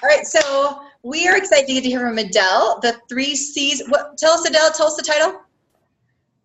All right, so we are excited to get to hear from Adelle, the 3 C's. Tell us, Adelle, tell us the title.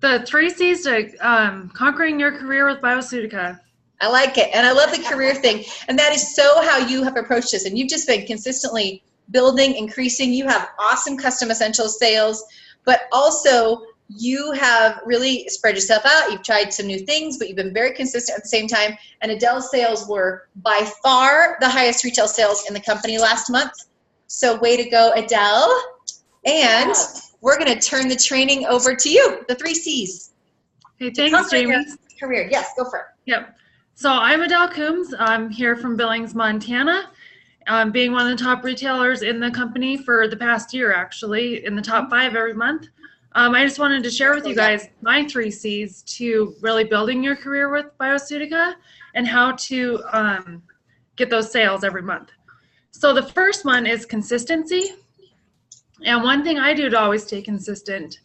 The 3 C's to conquering your career with Bioceutica. I like it, and I love the career thing, and that is so how you have approached this, and you've just been consistently building, increasing. You have awesome custom essentials sales, but also you have really spread yourself out. You've tried some new things, but you've been very consistent at the same time. And Adelle's sales were by far the highest retail sales in the company last month. So way to go, Adelle. And we're going to turn the training over to you, the 3 C's. Hey, thanks, Jamie. Career. Yes, go for it. Yep. So I'm Adelle Coombs. I'm here from Billings, Montana. Being one of the top retailers in the company for the past year, actually, in the top 5 every month. I just wanted to share with you guys my 3 C's to really building your career with Bioceutica and how to get those sales every month. So the first one is consistency. And one thing I do to always stay consistent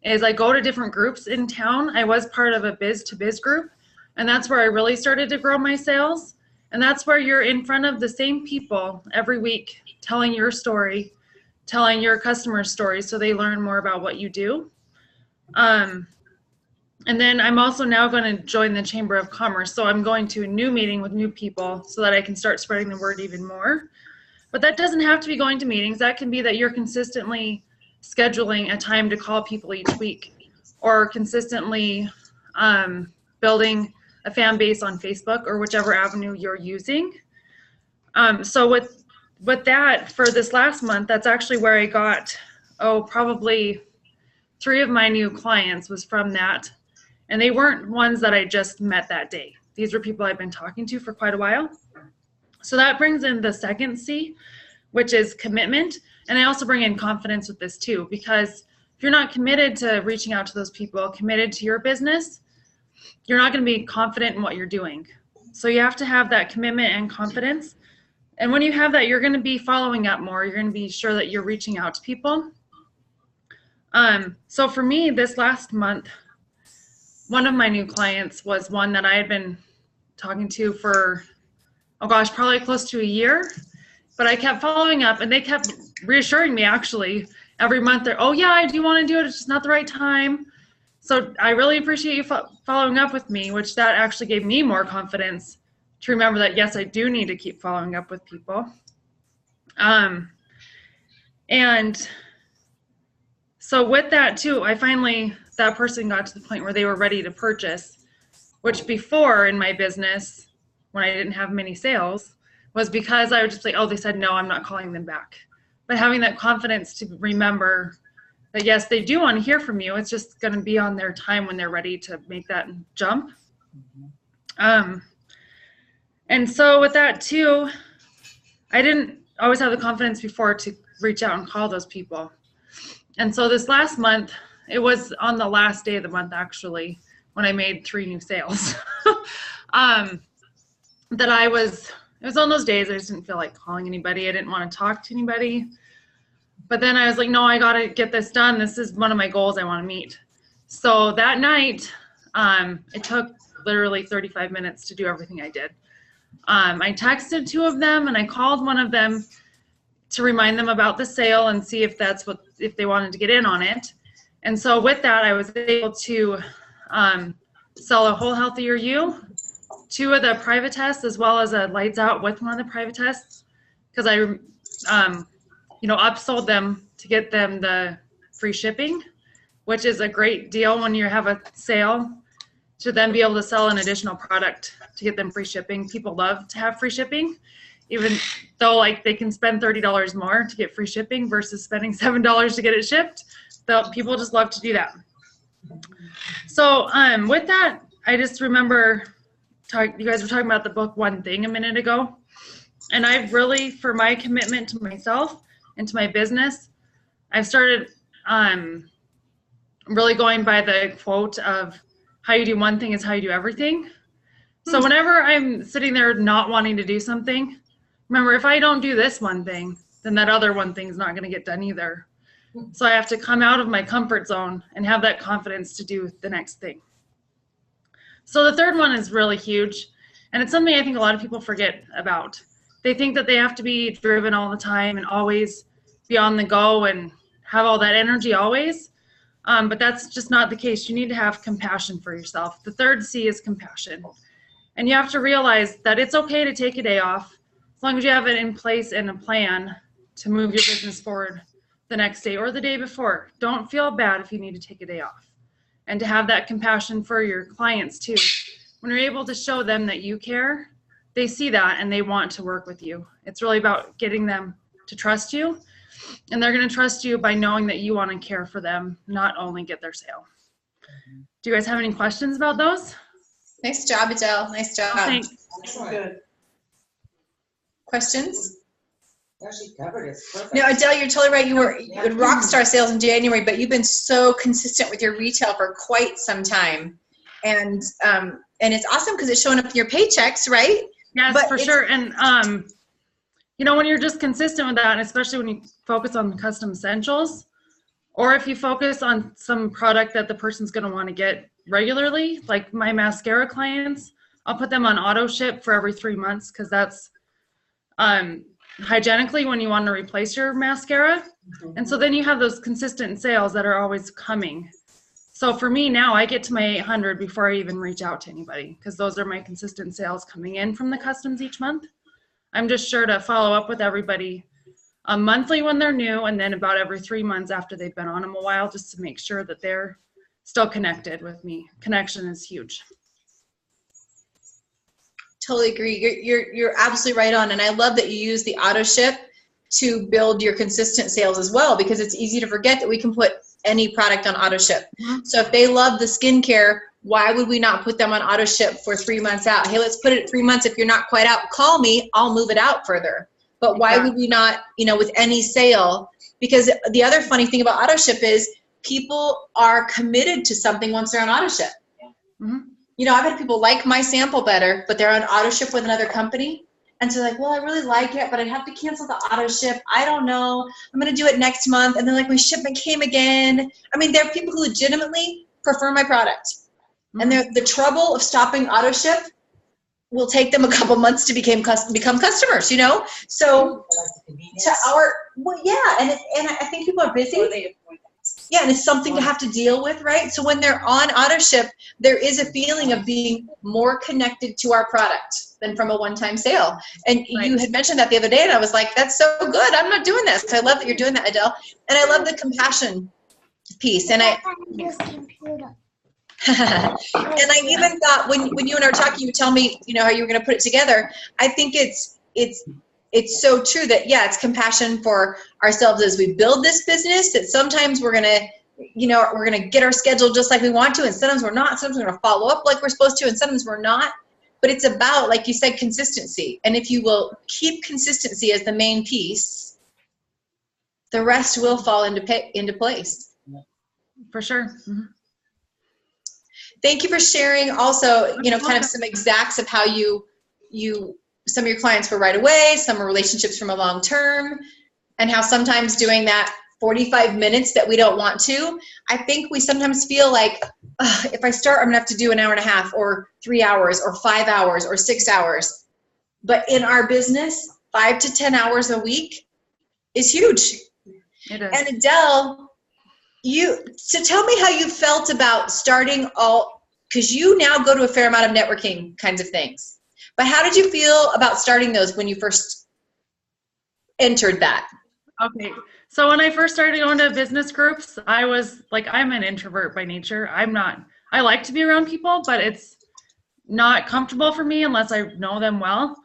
is I go to different groups in town. I was part of a biz-to-biz group, and that's where I really started to grow my sales. And that's where you're in front of the same people every week telling your story, telling your customers' stories so they learn more about what you do. And then I'm also now going to join the Chamber of Commerce. So I'm going to a new meeting with new people so that I can start spreading the word even more. But that doesn't have to be going to meetings. That can be that you're consistently scheduling a time to call people each week, or consistently building a fan base on Facebook or whichever avenue you're using. So with that, for this last month, that's actually where I got, probably 3 of my new clients was from that. And they weren't ones that I just met that day. These were people I've been talking to for quite a while. So that brings in the second C, which is commitment. And I also bring in confidence with this too, because if you're not committed to reaching out to those people, committed to your business, you're not going to be confident in what you're doing. So you have to have that commitment and confidence. And when you have that, you're going to be following up more. You're going to be sure that you're reaching out to people. So for me, this last month, one of my new clients was one that I had been talking to for, probably close to a year. But I kept following up, and they kept reassuring me, actually, every month. They're, oh yeah, I do want to do it. It's just not the right time. So I really appreciate you following up with me, which that actually gave me more confidence to remember that, yes, I do need to keep following up with people. And so with that too, that person got to the point where they were ready to purchase, which before in my business, when I didn't have many sales, was because I would just say, oh, they said no, I'm not calling them back. But having that confidence to remember that, yes, they do want to hear from you. It's just going to be on their time when they're ready to make that jump. And so with that too, I didn't always have the confidence before to reach out and call those people. And so this last month, it was on the last day of the month, actually, when I made 3 new sales. It was on those days I just didn't feel like calling anybody. I didn't want to talk to anybody. But then I was like, no, I got to get this done. This is one of my goals I want to meet. So that night, it took literally 35 minutes to do everything I did. I texted 2 of them, and I called one of them to remind them about the sale and see if they wanted to get in on it. And so with that, I was able to sell a Whole Healthier You, 2 of the private tests, as well as a Lights Out with one of the private tests, because I upsold them to get them the free shipping, which is a great deal when you have a sale, to then be able to sell an additional product to get them free shipping. People love to have free shipping, even though like they can spend $30 more to get free shipping versus spending $7 to get it shipped. People just love to do that. So with that, I just remember you guys were talking about the book One Thing a minute ago. And I've really, for my commitment to myself and to my business, I've started really going by the quote of how you do one thing is how you do everything. So whenever I'm sitting there not wanting to do something, remember, if I don't do this one thing, then that other one thing is not going to get done either. So I have to come out of my comfort zone and have that confidence to do the next thing. So the third one is really huge, and it's something I think a lot of people forget about, they think that they have to be driven all the time and always be on the go and have all that energy always. But that's just not the case. You need to have compassion for yourself. The third C is compassion. And you have to realize that it's okay to take a day off as long as you have it in place and a plan to move your business forward the next day or the day before. Don't feel bad if you need to take a day off. And to have that compassion for your clients too. When you're able to show them that you care, they see that and they want to work with you. It's really about getting them to trust you. And they're going to trust you by knowing that you want to care for them, not only get their sale. Do you guys have any questions about those? Nice job, Adele. Nice job. Thanks. Good. Questions? No, she covered it. Perfect. No, Adele, you're totally right. You were at Rockstar Sales in January, but you've been so consistent with your retail for quite some time. And it's awesome because it's showing up in your paychecks, right? Yes, but for sure. And, you know, when you're just consistent with that, and especially when you focus on custom essentials, or if you focus on some product that the person's going to want to get regularly, like my mascara clients, I'll put them on auto ship for every 3 months because that's hygienically when you want to replace your mascara. And so then you have those consistent sales that are always coming. So for me now, I get to my 800 before I even reach out to anybody because those are my consistent sales coming in from the customs each month. I'm just sure to follow up with everybody monthly when they're new, and then about every 3 months after they've been on them a while, just to make sure that they're still connected with me. Connection is huge. Totally agree. You're absolutely right on. And I love that you use the auto ship to build your consistent sales as well, because it's easy to forget that we can put any product on auto ship. So if they love the skincare, why would we not put them on auto ship for 3 months out? Hey, let's put it at 3 months. If you're not quite out, call me, I'll move it out further. But why would we not, you know, with any sale? Because the other funny thing about auto ship is people are committed to something once they're on auto ship. You know, I've had people like my sample better, but they're on auto ship with another company. And so like, well, I really like it, but I'd have to cancel the auto ship. I don't know. I'm going to do it next month. And then like my shipment came again. I mean, there are people who legitimately prefer my product. And the trouble of stopping auto ship will take them a couple months to become customers, you know? So to well, yeah. And I think people are busy. Yeah, and it's something to have to deal with, right? So when they're on auto ship, there is a feeling of being more connected to our product than from a one-time sale. And you had mentioned that the other day, and I was like, that's so good. I'm not doing this. I love that you're doing that, Adele. And I love the compassion piece. And I even thought when you and I were talking, you tell me, you know, how you were going to put it together. I think it's so true that, yeah, it's compassion for ourselves as we build this business, that sometimes we're going to, you know, we're going to get our schedule just like we want to, and sometimes we're not. Sometimes we're going to follow up like we're supposed to, and sometimes we're not. But it's about, like you said, consistency. And if you will keep consistency as the main piece, the rest will fall into place. For sure. Thank you for sharing also, you know, kind of some exacts of how you some of your clients were right away, some are relationships from a long term, and how sometimes doing that 45 minutes that we don't want to. I think we sometimes feel like, if I start, I'm gonna have to do an hour and a half or 3 hours or 5 hours or 6 hours. But in our business, 5 to 10 hours a week is huge. It is. And Adele, so tell me how you felt about starting because you now go to a fair amount of networking kinds of things. But how did you feel about starting those when you first entered that? Okay. So when I first started going to business groups, I was like, I'm an introvert by nature. I like to be around people, but it's not comfortable for me unless I know them well.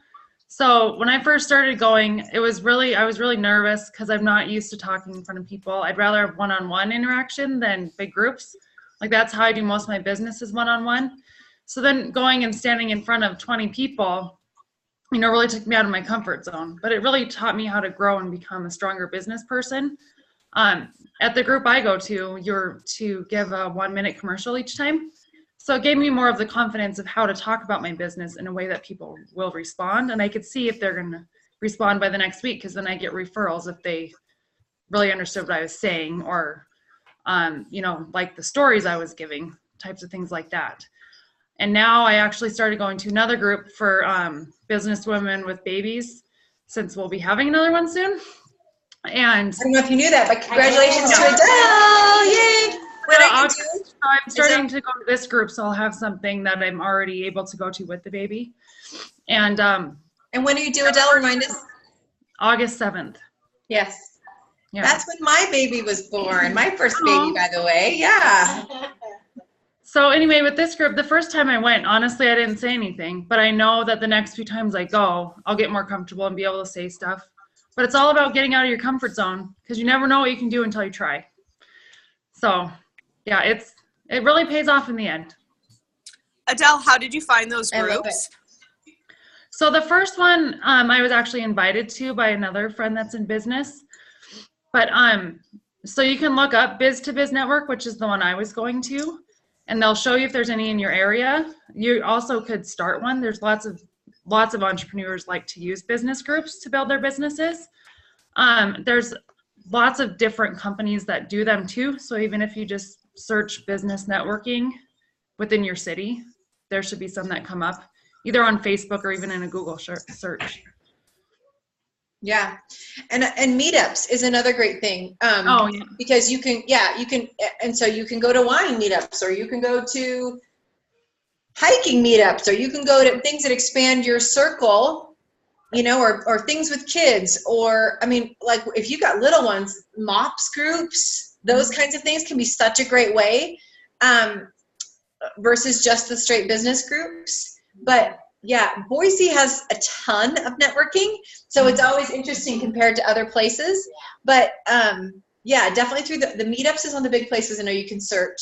So when I first started going, I was really nervous because I'm not used to talking in front of people. I'd rather have one-on-one interaction than big groups. Like that's how I do most of my business is one-on-one. So then going and standing in front of 20 people, you know, really took me out of my comfort zone, but it really taught me how to grow and become a stronger business person. At the group I go to, you're to give a 1-minute commercial each time. So it gave me more of the confidence of how to talk about my business in a way that people will respond. And I could see if they're going to respond by the next week, because then I get referrals if they really understood what I was saying, or, you know, like the stories I was giving, types of things like that. And now I actually started going to another group for business women with babies. since we'll be having another one soon. And I don't know if you knew that, but congratulations to Adele! Yay! What I can do? I'm starting to go to this group, so I'll have something that I'm already able to go to with the baby. And when do you do, Adele? Remind us. August 7th. Yes. Yeah. That's when my baby was born. My first baby, by the way. Yeah. So anyway, with this group, the first time I went, honestly, I didn't say anything, but I know that the next few times I go, I'll get more comfortable and be able to say stuff. But it's all about getting out of your comfort zone, because you never know what you can do until you try. So yeah, it really pays off in the end. Adele, how did you find those I love groups? it. So the first one, I was actually invited to by another friend that's in business. But so you can look up Biz to Biz Network, which is the one I was going to, and they'll show you if there's any in your area. You also could start one. There's lots of entrepreneurs like to use business groups to build their businesses. There's lots of different companies that do them too. So even if you just search business networking within your city, there should be some that come up either on Facebook or even in a Google search. Yeah. And meetups is another great thing. Yeah. Because you can, and so you can go to wine meetups, or you can go to hiking meetups, or you can go to things that expand your circle, or things with kids, or, I mean, like if you got little ones, MOPS groups, those kinds of things can be such a great way, versus just the straight business groups. But yeah, Boise has a ton of networking, so it's always interesting compared to other places. But yeah, definitely through the meetups is one of the big places I know you can search.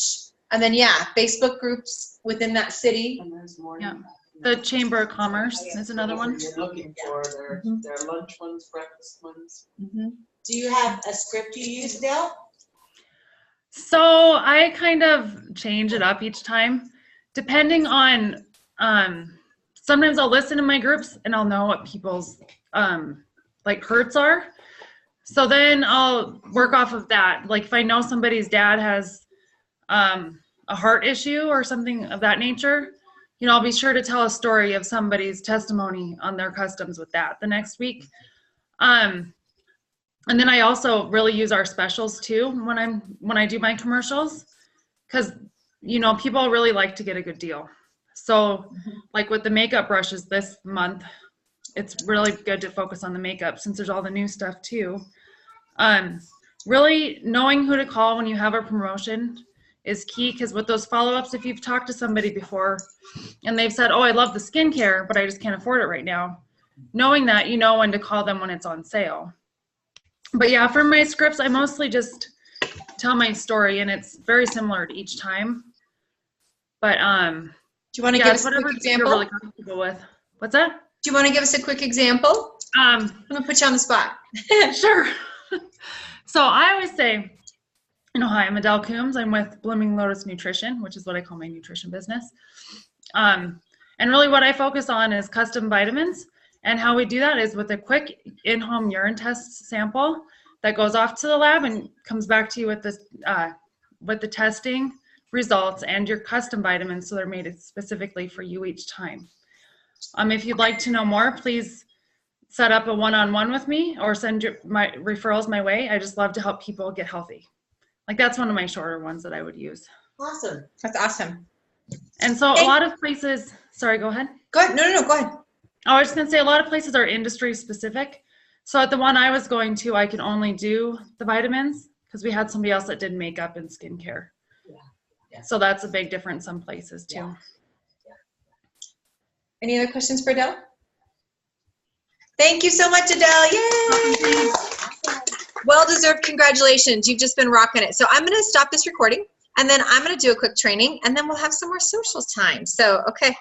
And then Facebook groups within that city. And there's more. Yeah. The Chamber of Commerce is another one. You're looking for their lunch ones, breakfast ones. Mm-hmm. Do you have a script you use, Adele? So I kind of change it up each time, depending on, sometimes I'll listen to my groups and I'll know what people's like hurts are. So then I'll work off of that. Like if I know somebody's dad has a heart issue or something of that nature, I'll be sure to tell a story of somebody's testimony on their customs with that the next week. And then I also really use our specials too when I do my commercials, because people really like to get a good deal. So like with the makeup brushes this month, it's really good to focus on the makeup since there's all the new stuff too. Really knowing who to call when you have a promotion is key, because with those follow-ups, if you've talked to somebody before and they've said, oh, I love the skincare, but I just can't afford it right now, knowing that, when to call them when it's on sale. But yeah, for my scripts, I mostly just tell my story, and it's very similar to each time. But do you want to give us a quick example? You're really comfortable with. What's that? Do you want to give us a quick example? I'm gonna put you on the spot. Sure. So I always say, hi, I'm Adelle Coombs. I'm with Blooming Lotus Nutrition, which is what I call my nutrition business. And really what I focus on is custom vitamins. And how we do that is with a quick in-home urine test sample that goes off to the lab and comes back to you with the testing results and your custom vitamins, so they're made specifically for you each time. If you'd like to know more, please set up a one-on-one with me or send my referrals my way. I just love to help people get healthy. Like that's one of my shorter ones that I would use. Awesome. That's awesome. And so a lot of places, sorry, go ahead. Go ahead. No, go ahead. I was just going to say a lot of places are industry specific. So at the one I was going to, I could only do the vitamins because we had somebody else that did makeup and skincare. Yeah. So that's a big difference some places too. Yeah. Any other questions for Adele? Thank you so much, Adele. Yay! Well-deserved congratulations. You've just been rocking it. So I'm going to stop this recording, and then I'm going to do a quick training, and then we'll have some more social time. So, okay.